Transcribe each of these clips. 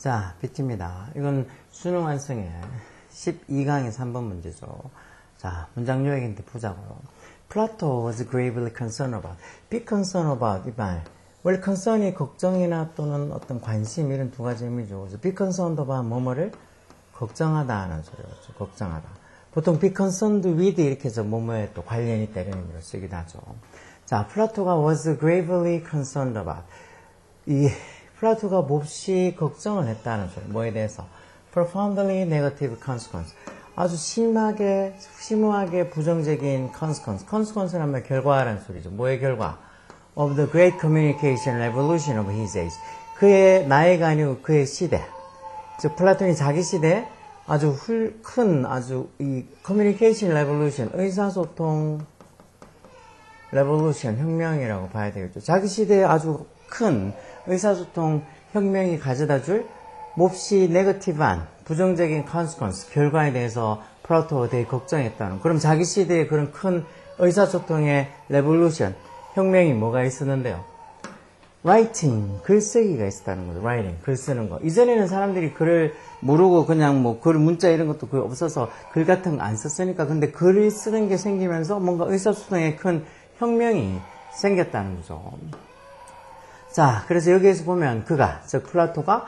자, B트입니다. 이건 수능 완성의 12강의 3번 문제죠. 자, 문장 요약인데 보자고요. Plato was gravely concerned about. Be concerned about 이 말. 원래 concern이 걱정이나 또는 어떤 관심 이런 두 가지 의미죠. 그래서 be concerned about 뭐뭐를 걱정하다 하는 소리였죠. 걱정하다. 보통 be concerned with 이렇게 해서 뭐뭐에 또 관련이 있다 이런 의미로 쓰기도 하죠. 자, 플라토가 was gravely concerned about. 이 플라토가 몹시 걱정을 했다는 소리. 뭐에 대해서? profoundly negative consequence. 아주 심하게 부정적인 consequence. consequence는 하면 결과라는 소리죠. 뭐의 결과? of the great communication revolution of his age. 그의 나이가 아니고 그의 시대. 즉 플라톤이 자기 시대에 아주 큰 이 communication revolution, 의사소통 revolution, 혁명이라고 봐야 되겠죠. 자기 시대에 아주 큰 의사소통 혁명이 가져다줄 몹시 네거티브한 부정적인 consequence, 결과에 대해서 플라토가 되게 걱정했다는. 그럼 자기 시대에 그런 큰 의사소통의 revolution, 혁명이 뭐가 있었는데요? writing, 글쓰기가 있었다는 거죠. writing, 글 쓰는 거. 이전에는 사람들이 글을 모르고 그냥 뭐 글 문자 이런 것도 거의 없어서 글 같은 거 안 썼으니까. 근데 글을 쓰는 게 생기면서 뭔가 의사소통에 큰 혁명이 생겼다는 거죠. 자, 그래서 여기에서 보면 즉 플라토가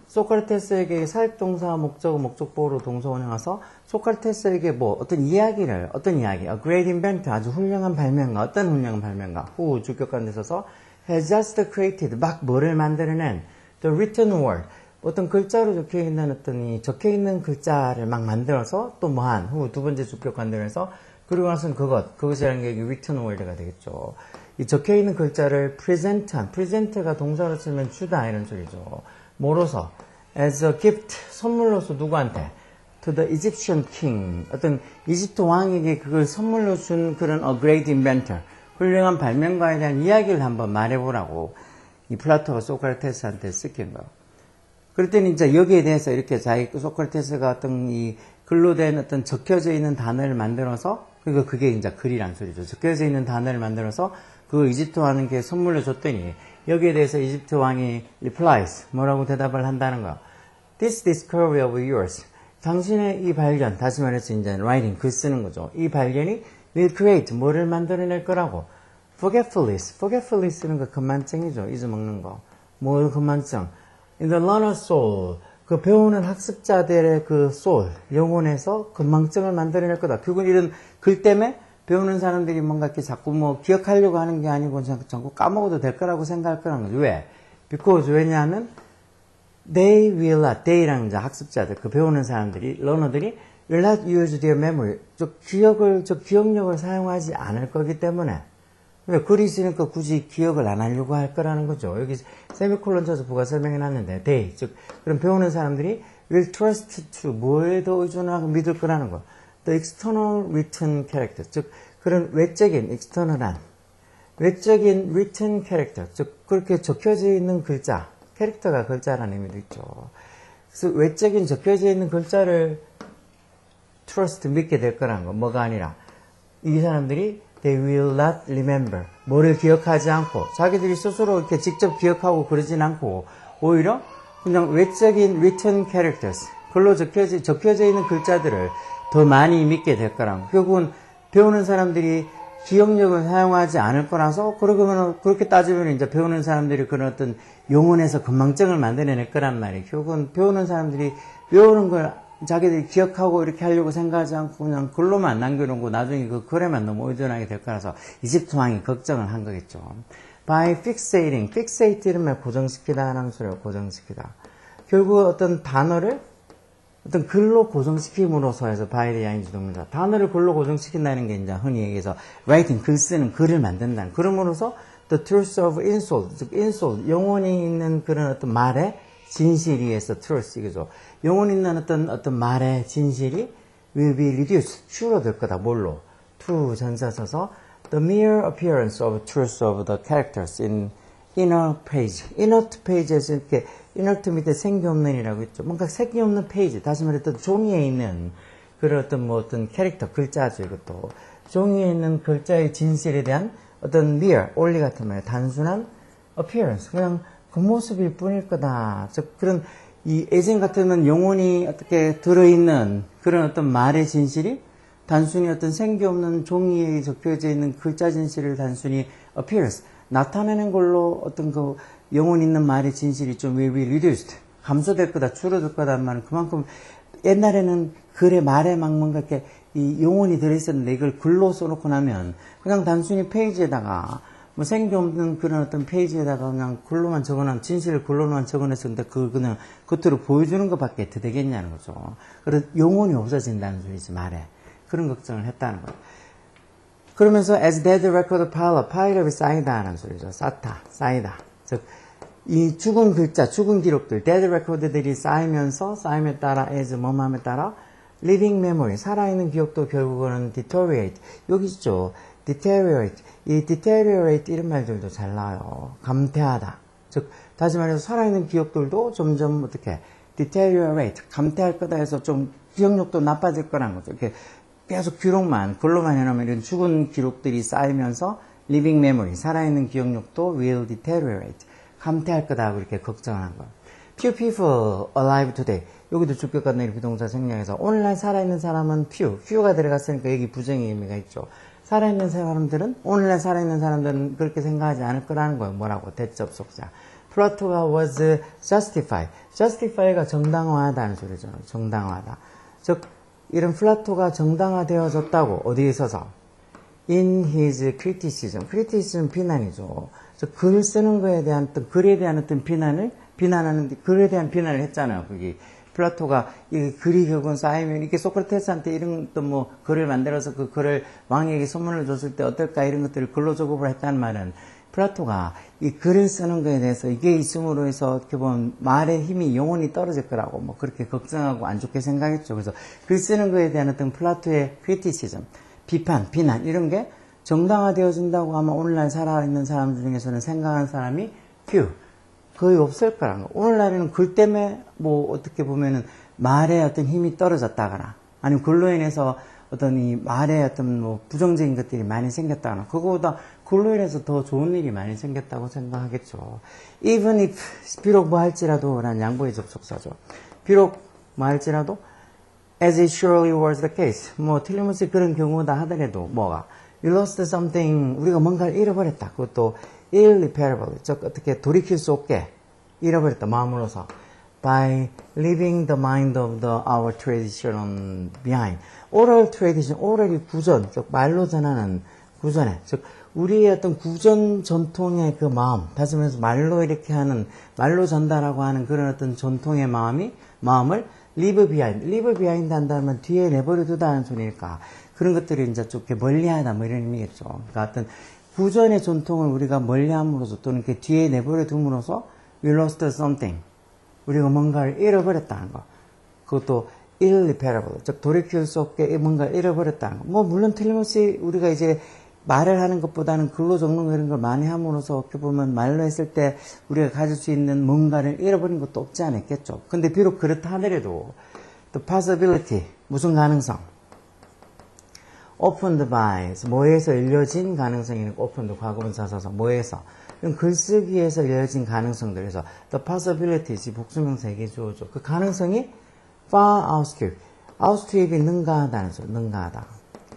소크라테스에게 사역동사 목적어 목적보호로 동사원에 와서 소크라테스에게 어떤 이야기, a great inventor, 아주 훌륭한 발명가, 어떤 훌륭한 발명가, 후 주격관에 있어서 has just created, 막 뭐를 만들어낸 the written word, 어떤 글자로 적혀있는 글자를 막 만들어서 또 뭐한, 후 두 번째 주격관들에서 그리고 나서는 그것이라는 게 written word가 되겠죠. 이 적혀있는 글자를 present가 동사로 쓰면 주다 이런 소리죠. 뭐로서? as a gift, 선물로서 누구한테? to the Egyptian king, 어떤 이집트 왕에게 그걸 선물로 준 그런 a great inventor, 훌륭한 발명가에 대한 이야기를 한번 말해보라고 이 플라토가 소크라테스한테 시킨 거예요. 그랬더니 이제 여기에 대해서 이렇게 소크라테스가 어떤 이 글로 된 어떤 적혀져 있는 단어를 만들어서, 그러니까 그게 이제 글이란 소리죠. 적혀져 있는 단어를 만들어서 그 이집트 왕에게 선물로 줬더니 여기에 대해서 이집트 왕이 replies, 뭐라고 대답을 한다는 거야. This discovery of yours, 당신의 이 발견, 다시 말해서 이제 writing, 글 쓰는 거죠. 이 발견이 will create, 뭐를 만들어낼 거라고. forgetfulness는 그 건만증이죠. 잊어먹는 거. 뭘 건만증? In the learner's soul, 그 배우는 학습자들의 그 soul, 영혼에서 건망증을 만들어낼 거다. 결국은 이런 글 때문에 배우는 사람들이 뭔가 이렇게 자꾸 기억하려고 하는 게 아니고 자꾸 까먹어도 될 거라고 생각할 거라는 거죠. 왜? Because, 왜냐하면 they will not, they라는 학습자들, 그 배우는 사람들이, learner들이 will not use their memory, 기억력을 사용하지 않을 거기 때문에. 왜? 글이 있으니까 굳이 기억을 안 하려고 할 거라는 거죠. 여기 세미콜론 쳐서 부가 설명해 놨는데, they, 그럼 배우는 사람들이 will trust to, 뭐에 더 의존하고 믿을 거라는 거. The external written character, 그런 외적인, external한, 외적인 written character, 그렇게 적혀져 있는 글자, 캐릭터가 글자라는 의미도 있죠. 그래서 외적인 적혀져 있는 글자를 trust, 믿게 될 거라는 거. 뭐가 아니라, 이 사람들이 they will not remember, 뭐를 기억하지 않고, 자기들이 스스로 이렇게 직접 기억하고 그러진 않고, 오히려 그냥 외적인 written characters, 글로 적혀져 있는 글자들을 더 많이 믿게 될 거라고. 결국은 배우는 사람들이 기억력을 사용하지 않을 거라서, 그러면 그렇게 따지면 이제 배우는 사람들이 그런 어떤 영혼에서 건망증을 만들어낼 거란 말이에요. 결국은 배우는 사람들이 외우는 걸 자기들이 기억하고 이렇게 하려고 생각하지 않고 그냥 글로만 남겨놓고 나중에 그 글에만 너무 의존하게 될 거라서 이집트 왕이 걱정을 한 거겠죠. By fixating, fixate 이러면 고정시키다 하는 소리예요. 고정시키다. 결국 어떤 단어를 어떤 글로 고정시킴으로써 해서 바이의 양인주동입니다. 단어를 글로 고정시킨다는 게 이제 흔히 얘기해서 writing, 글 쓰는, 글을 만든다는. 그러므로서 the truth of insult, 즉 insult, 영혼이 있는 그런 어떤 말의 진실이 위해서 truth, 이거죠. 영혼 있는 어떤 말의 진실이 will be reduced, 줄어들 거다. 뭘로? to 전사 써서 the mere appearance of truth of the characters in inner page. inner page에서 이렇게 inert 밑에 생기 없는이라고 있죠. 뭔가 생기 없는 페이지, 다시 말해서 종이에 있는 그런 어떤 캐릭터, 글자죠. 이것도 종이에 있는 글자의 진실에 대한 어떤 mere, only 같은 말, 단순한 appearance, 그냥 그 모습일 뿐일 거다. 즉 그런 이 예전 같으면 영혼이 어떻게 들어있는 그런 어떤 말의 진실이 단순히 어떤 생기 없는 종이에 적혀져 있는 글자 진실을 단순히 appears, 나타내는 걸로 어떤 그 영혼 있는 말의 진실이 좀 will be reduced, 감소될 거다, 줄어들 거다 말은 그만큼 옛날에는 글에 말에 막 뭔가 이렇게 이 용언이 들어있었는데 이걸 글로 써놓고 나면 그냥 단순히 페이지에다가 뭐 생기 없는 그런 어떤 페이지에다가 그냥 글로만 적어놓은 진실을 글로만 적어냈었는데 그걸 그냥 겉으로 보여주는 것밖에 더 되겠냐는 거죠. 그래서 용언이 없어진다는 소리지 말에. 그런 걱정을 했다는 거예요. 그러면서 as dead record pile up, 파일업이 쌓이다는 소리죠. 쌓다, 쌓이다. 즉 이 죽은 글자, 죽은 기록들, dead record들이 쌓이면서 쌓임에 따라 as 뭐함에 따라 living memory, 살아있는 기억도 결국은 deteriorate. 여기 있죠. deteriorate. 이 deteriorate 이런 말들도 잘 나와요. 감퇴하다. 즉 다시 말해서 살아있는 기억들도 점점 어떻게 deteriorate, 감퇴할 거다 해서 좀 기억력도 나빠질 거라는 거죠. 이렇게 계속 기록만, 글로만 해놓으면 이런 죽은 기록들이 쌓이면서 living memory, 살아있는 기억력도 will deteriorate. 감퇴할 거다 하고 이렇게 걱정하는 거예요. Few people alive today. 여기도 주격과 내일 비동사 생략해서 오늘날 살아있는 사람은 few가 들어갔으니까 여기 부정의 의미가 있죠. 살아있는 사람들은, 오늘날 살아있는 사람들은 그렇게 생각하지 않을 거라는 거예요. 뭐라고? 대접속사. 플라토가 was justified. justify가 정당화하다는 소리죠. 정당화하다. 즉, 이런 플라토가 정당화되어졌다고. 어디에 있어서? In his criticism. criticism 비난이죠. 글 쓰는 거에 대한 어떤 글에 대한 어떤 비난하는 글에 대한 비난을 했잖아요. 그게 플라토가 이 글이 결국은 쌓이면 이렇게 소크라테스한테 이런 어떤 뭐 글을 만들어서 그 글을 왕에게 선물을 줬을 때 어떨까 이런 것들을 글로 작업을 했다는 말은 플라토가 이 글을 쓰는 거에 대해서 이게 있음으로 해서 어떻게 보면 말의 힘이 영혼이 떨어질 거라고 뭐 그렇게 걱정하고 안 좋게 생각했죠. 그래서 글 쓰는 거에 대한 어떤 플라토의 크리티시즘, 비판, 비난 이런 게 정당화되어진다고 아마 오늘날 살아있는 사람들 중에서는 생각하는 사람이 few, 거의 없을 거라는 거. 오늘날에는 글 때문에 뭐 어떻게 보면은 말에 어떤 힘이 떨어졌다거나 아니면 글로 인해서 어떤 이 말에 어떤 뭐 부정적인 것들이 많이 생겼다거나 그거보다 글로 인해서 더 좋은 일이 많이 생겼다고 생각하겠죠. Even if, 비록 뭐 할지라도 라는 양보의 접속사죠. 비록 뭐 할지라도 as it surely was the case. 뭐 틀림없이 그런 경우다 하더라도 뭐가 We lost something. 우리가 뭔가를 잃어버렸다. 그것도 irreparable. 즉 어떻게 돌이킬 수 없게 잃어버렸다. 마음으로서. By leaving the mind of our tradition behind. Oral tradition. oral이 구전. 즉 말로 전하는 구전에. 즉 우리의 어떤 구전 전통의 그 마음. 다시 말해서 말로 이렇게 하는 말로 전달하고 하는 그런 어떤 전통의 마음을 leave behind. leave behind 한다면 뒤에 내버려 두다는 소리니까. 그런 것들을 이제 좀 이렇게 멀리하다 뭐 이런 의미겠죠. 그러니까 어떤 구전의 전통을 우리가 멀리함으로써 또는 이렇게 뒤에 내버려 둠으로써 we lost something. 우리가 뭔가를 잃어버렸다는 거. 그것도 irreparable. 즉 돌이킬 수 없게 뭔가를 잃어버렸다는 거. 뭐 물론 틀림없이 우리가 이제 말을 하는 것보다는 글로 적는 거 이런 걸 많이 함으로써 어떻게 보면 말로 했을 때 우리가 가질 수 있는 뭔가를 잃어버린 것도 없지 않았겠죠. 근데 비록 그렇다 하더라도 the possibility. 무슨 가능성? opened by, 뭐에서 열려진 가능성이 opened 과거분사서서 뭐에서 글쓰기에서 열려진 가능성들에서 the possibilities 복수명사 얘기해 주어줘. 그 가능성이 far outstrip이 능가하다는 소리, 능가하다.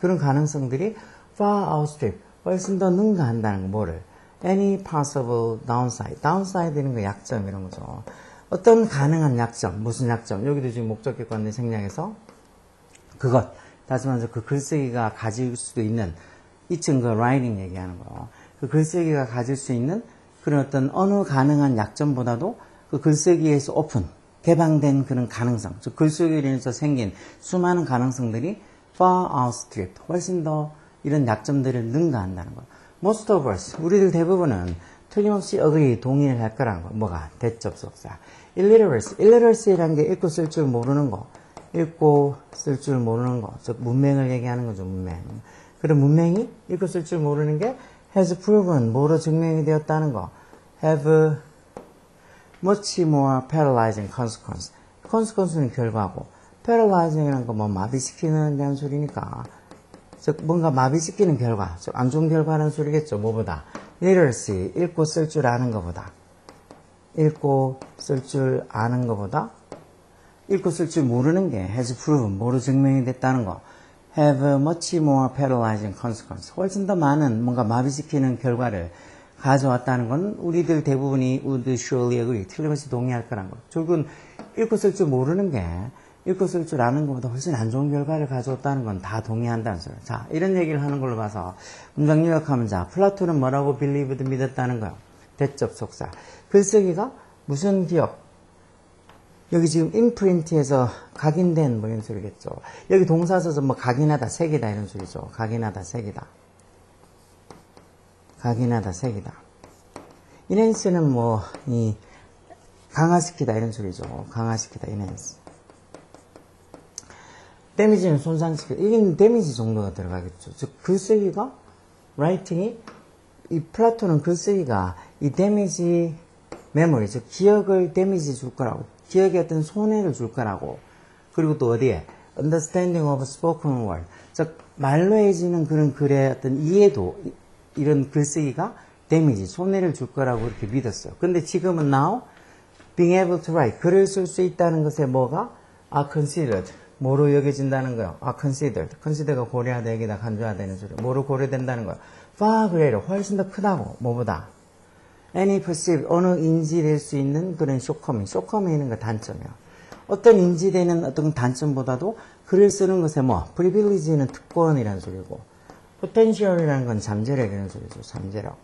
그런 가능성들이 far outstrip, 훨씬 더 능가한다는 거 뭐를? any possible downside는 거 약점 이런 거죠. 어떤 가능한 약점, 무슨 약점? 여기도 지금 목적격관의 생략해서 그것. 다시 말해서 그 글쓰기가 가질 수도 있는 이 친구 writing 얘기하는 거. 그 글쓰기가 가질 수 있는 그런 어떤 어느 가능한 약점보다도 그 글쓰기에서 오픈, 개방된 그런 가능성, 즉 글쓰기로 인해서 생긴 수많은 가능성들이 far outstrip, 훨씬 더 이런 약점들을 능가한다는 거. Most of us, 우리들 대부분은 틀림없이 agree, 동의를 할 거라는 거. 뭐가? 대접속사. illiteracy라는 게 읽고 쓸 줄 모르는 거. 읽고 쓸 줄 모르는 거. 즉 문맹을 얘기하는 거죠. 문맹. 그런 문맹이 읽고 쓸 줄 모르는 게 has proven, 뭐로 증명이 되었다는 거. have much more paralyzing consequence. consequence는 결과고 paralyzing이라는 거 뭐 마비시키는 데는 소리니까. 즉 뭔가 마비시키는 결과, 즉 안 좋은 결과라는 소리겠죠. 뭐보다? literacy, 읽고 쓸 줄 아는 것보다. 읽고 쓸 줄 아는 것보다 읽고 쓸 줄 모르는 게 has proven, 뭐로 증명이 됐다는 거. have much more paralyzing consequence. 훨씬 더 많은 뭔가 마비시키는 결과를 가져왔다는 건 우리들 대부분이 would surely agree, 틀림없이 동의할 거란 거. 결국은 읽고 쓸 줄 모르는 게 읽고 쓸 줄 아는 것보다 훨씬 안 좋은 결과를 가져왔다는 건 다 동의한다는 소리예요. 자, 이런 얘기를 하는 걸로 봐서 문장 요약하면 자, 플라톤은 뭐라고 believed 믿었다는 거예요. 대접 속사. 글쓰기가 무슨 기억? 여기 지금 imprint에서 각인된 뭐 이런 소리겠죠. 여기 동사 써서 뭐 각인하다, 색이다 이런 소리죠. 각인하다, 색이다. 각인하다, 색이다. enhance는 뭐 이 강화시키다 이런 소리죠. 강화시키다, enhance. 데미지는 손상시키다. 이게 데미지 정도가 들어가겠죠. 즉 글쓰기가 writing이 이 플라톤은 글쓰기가 이 데미지 메모리, 즉 기억을 데미지 줄 거라고, 기억에 어떤 손해를 줄 거라고. 그리고 또 어디에 understanding of spoken word, 즉 말로 해지는 그런 글의 어떤 이해도, 이런 글쓰기가 데미지, 손해를 줄 거라고 이렇게 믿었어요. 근데 지금은 now being able to write, 글을 쓸 수 있다는 것에 뭐가 are considered, 뭐로 여겨진다는 거예요. are considered. consider가 고려하다, 여기다 간주하다 되는 소리. 뭐로 고려된다는 거예요. far greater, 훨씬 더 크다고. 뭐보다? any perceived, 어느 인지될 수 있는 그런 shortcoming. shortcoming은 그 단점이에요. 어떤 인지되는 어떤 단점보다도 글을 쓰는 것에 뭐 privilege는 특권이라는 소리고, potential이라는 건 잠재력이라는 소리죠. 잠재력.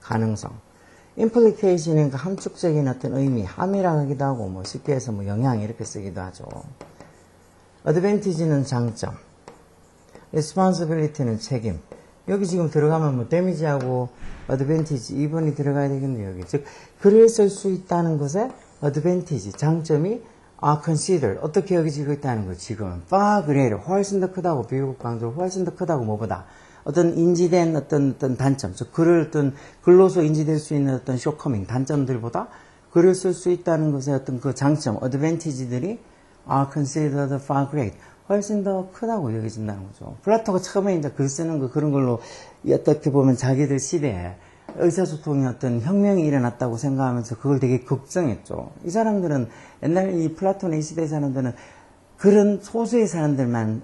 가능성. implication은 그 함축적인 어떤 의미, 함이라고 하기도 하고, 뭐 쉽게 해서 뭐 영향 이렇게 쓰기도 하죠. advantage는 장점. responsibility는 책임. 여기 지금 들어가면 뭐 damage하고 advantage 2번이 들어가야 되겠네요. 여기. 즉 글을 쓸 수 있다는 것에 advantage, 장점이 are considered, 어떻게 여기지고 있다는 거예요. 지금 far greater, 훨씬 더 크다고, 비교급 강조, 훨씬 더 크다고. 뭐보다? 어떤 인지된 어떤 단점, 즉 글을 어떤 글로서 인지될 수 있는 어떤 shortcoming, 단점들보다 글을 쓸 수 있다는 것의 어떤 그 장점, advantage들이 are considered far great, 훨씬 더 크다고 여겨진다는 거죠. 플라토가 처음에 이제 글 쓰는 거 그런 걸로 어떻게 보면 자기들 시대에 의사소통의 어떤 혁명이 일어났다고 생각하면서 그걸 되게 걱정했죠. 이 사람들은 옛날 이 플라톤의 이 시대 사람들은 그런 소수의 사람들만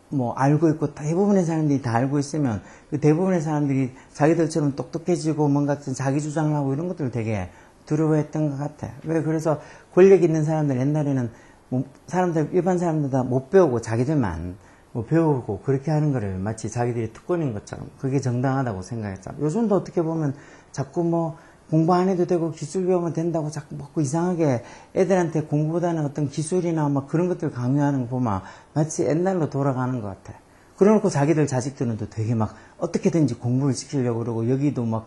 뭐 알고 있고 대부분의 사람들이 다 알고 있으면 그 대부분의 사람들이 자기들처럼 똑똑해지고 뭔가 자기 주장을 하고 이런 것들을 되게 두려워했던 것 같아. 왜? 그래서 권력 있는 사람들 옛날에는 뭐 사람들, 일반 사람들 다 못 배우고 자기들만 뭐 배우고 그렇게 하는 거를 마치 자기들이 특권인 것처럼 그게 정당하다고 생각했잖아. 요즘도 어떻게 보면 자꾸 뭐 공부 안 해도 되고 기술 배우면 된다고 자꾸 먹고 이상하게 애들한테 공부보다는 어떤 기술이나 막 그런 것들 강요하는 거 보면 마치 옛날로 돌아가는 것 같아. 그러놓고 자기들 자식들은 또 되게 막 어떻게든지 공부를 시키려고 그러고 여기도 막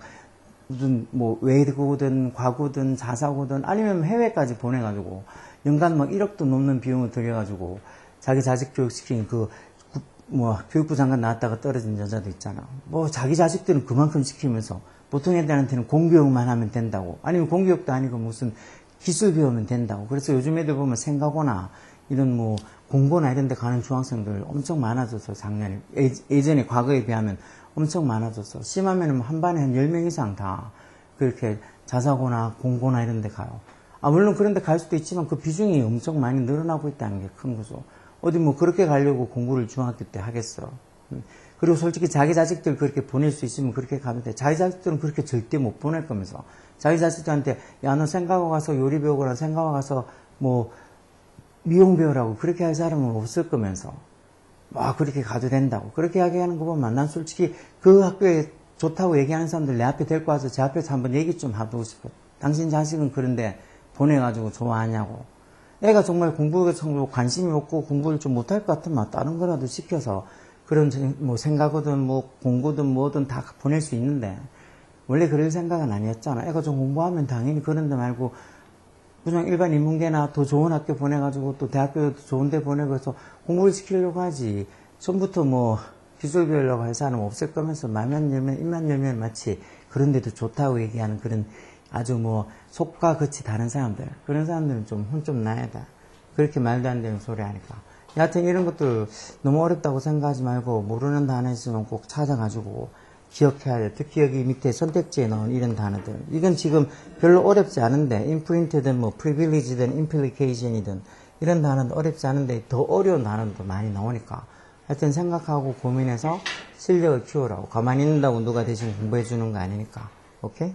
무슨 뭐 외고든 과고든 자사고든 아니면 해외까지 보내가지고 연간 막 1억도 넘는 비용을 들여가지고 자기 자식 교육시킨 뭐 교육부 장관 나왔다가 떨어진 여자도 있잖아. 뭐 자기 자식들은 그만큼 시키면서 보통 애들한테는 공교육만 하면 된다고, 아니면 공교육도 아니고 무슨 기술 배우면 된다고. 그래서 요즘 애들 보면 생가고나 이런 뭐 공고나 이런 데 가는 중학생들 엄청 많아져서 작년에 예전에 과거에 비하면 엄청 많아졌어. 심하면 한 반에 한 10명 이상 다 그렇게 자사고나 공고나 이런 데 가요. 아, 물론 그런 데 갈 수도 있지만 그 비중이 엄청 많이 늘어나고 있다는 게 큰 거죠. 어디 뭐 그렇게 가려고 공부를 중학교 때 하겠어. 그리고 솔직히 자기 자식들 그렇게 보낼 수 있으면 그렇게 가면 돼. 자기 자식들은 그렇게 절대 못 보낼 거면서. 자기 자식들한테 야, 너 생가고 가서 요리 배우거나 생가고 가서 뭐 미용 배우라고 그렇게 할 사람은 없을 거면서. 와, 그렇게 가도 된다고. 그렇게 이야기하는 거 보면 난 솔직히 그 학교에 좋다고 얘기하는 사람들 내 앞에 데리고 와서 제 앞에서 한번 얘기 좀 하고 싶어. 당신 자식은 그런데 보내가지고 좋아하냐고. 애가 정말 공부에 관심이 없고 공부를 좀 못할 것 같으면 다른 거라도 시켜서 그런 뭐 생각이든 뭐 공부든 뭐든 다 보낼 수 있는데 원래 그럴 생각은 아니었잖아. 애가 좀 공부하면 당연히 그런데 말고 그냥 일반 인문계나 더 좋은 학교 보내가지고 또 대학교도 좋은 데 보내고 해서 공부를 시키려고 하지. 처음부터 뭐 기술 배우려고 할 사람 없을 거면서 말만 열면 입만 열면 마치 그런 데도 좋다고 얘기하는 그런 아주 뭐 속과 겉이 다른 사람들, 그런 사람들은 좀 혼 좀 나야 돼. 그렇게 말도 안 되는 소리 하니까. 여하튼 이런 것들 너무 어렵다고 생각하지 말고 모르는 단어 있으면 꼭 찾아가지고 기억해야 돼. 특히 여기 밑에 선택지에 넣은 이런 단어들. 이건 지금 별로 어렵지 않은데 imprint든 뭐 privilege든 implication이든 이런 단어도 어렵지 않은데 더 어려운 단어도 많이 나오니까 하여튼 생각하고 고민해서 실력을 키우라고. 가만히 있는다고 누가 대신 공부해 주는 거 아니니까. 오케이?